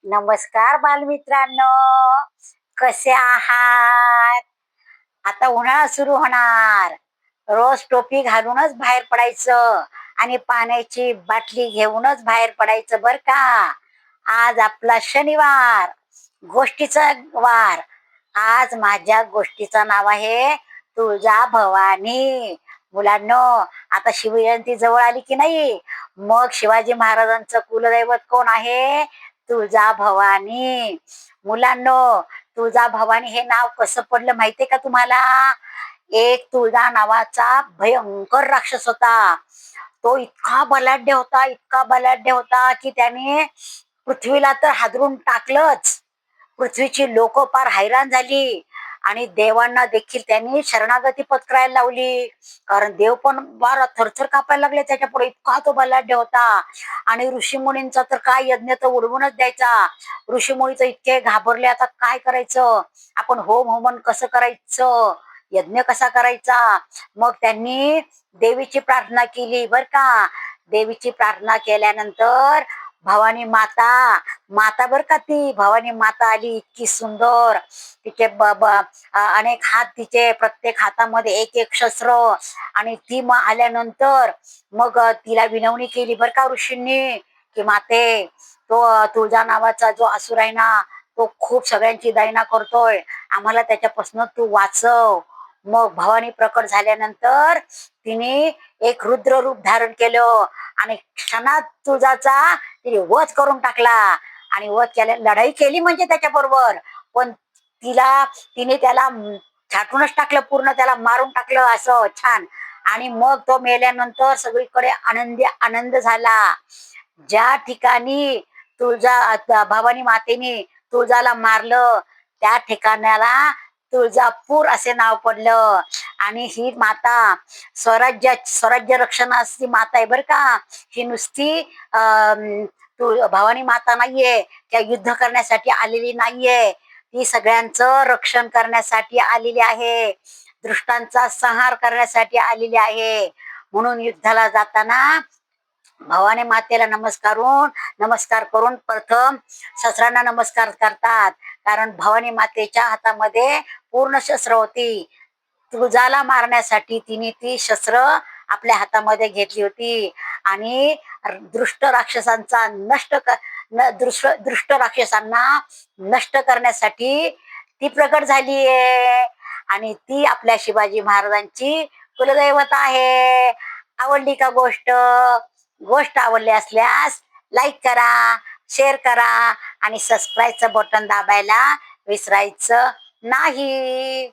नमस्कार बालमित्रांनो, कसे आहात? आता उन्हाळा सुरू होणार. रोज टोपी घालूनच बाहेर पडायचं आणि पाण्याची बाटली घेऊनच बाहेर पडायचं बर का. आज आपला शनिवार, गोष्टीचा वार. आज माझ्या गोष्टीचं नाव आहे तुळजाभवानी. मुलांनो, आता शिवजयंती जवळ आली की नाही, मग शिवाजी महाराजांचं कुलदैवत कोण आहे? तुळजाभवानी. मुलांनो, तुळजाभवानी हे नाव कसं पडलं माहितीये का तुम्हाला? एक तुळजा नावाचा भयंकर राक्षस होता. तो इतका बलाढ्य होता, इतका बलाढ्य होता की त्याने पृथ्वीला तर हादरून टाकलंच. पृथ्वीची लोक फार हैराण झाली आणि देवांना देखील त्यांनी शरणागती पत्करायला लावली. कारण देव पण फार थरथर कापायला लागले त्याच्यापुढे, इतका तो बलाढ्य होता. आणि ऋषीमुनींचा तर काय यज्ञ तर उडवूनच द्यायचा. ऋषीमुनी तर इतके घाबरले, आता काय करायचं, आपण होम हवन कसं करायचं, यज्ञ कसा करायचा. मग त्यांनी देवीची प्रार्थना केली बर का. देवीची प्रार्थना केल्यानंतर भवानी माता, माता बर का, ती भवानी माता आली, इतकी सुंदर. तिचे अनेक हात, तिचे प्रत्येक हातामध्ये एक एक शस्त्र. आणि ती मग आल्यानंतर मग तिला विनवणी केली बर का ऋषींनी, की माते, तो तुळजा नावाचा जो असुर आहे ना, तो खूप सगळ्यांची दैना करतोय, आम्हाला त्याच्यापासून तू वाचव. मग भवानी प्रकट झाल्यानंतर तिने एक रुद्र रूप धारण केलं आणि क्षणात तुळजाचा तिने वध करून टाकला. आणि वध केल्या, लढाई केली म्हणजे त्याच्याबरोबर, पण तिने त्याला छाटूनच टाकलं, पूर्ण त्याला मारून टाकलं असं छान. आणि मग तो मेल्यानंतर सगळीकडे आनंदी आनंद झाला. ज्या ठिकाणी भवानी मातेने तुळजाला मारलं, त्या ठिकाणाला तुळजापूर असे नाव पडलं. आणि ही माता स्वराज्य रक्षणाची माता आहे बर का. ही नुसती भवानी माता नाहीये, त्या युद्ध करण्यासाठी आलेली नाहीये, ती सगळ्यांचं रक्षण करण्यासाठी आलेली आहे, दुष्टांचा संहार करण्यासाठी आलेली आहे. म्हणून युद्धाला जाताना भवानी मातेला नमस्कार करून प्रथम शस्त्रांना नमस्कार करतात. कारण भवानी मातेच्या हातामध्ये पूर्ण शस्त्र होती. तुळजाला मारण्यासाठी तिने ती शस्त्र आपल्या हातामध्ये घेतली होती. आणि दृष्ट राक्षसांचा दृष्ट राक्षसांना नष्ट करण्यासाठी ती प्रकट झाली आहे. आणि ती आपल्या शिवाजी महाराजांची कुलदैवत आहे. आवडली का गोष्ट? गोष्ट आवडली असल्यास लाईक करा, शेअर करा आणि सबस्क्राईबचं बटन दाबायला विसरायचं नाही.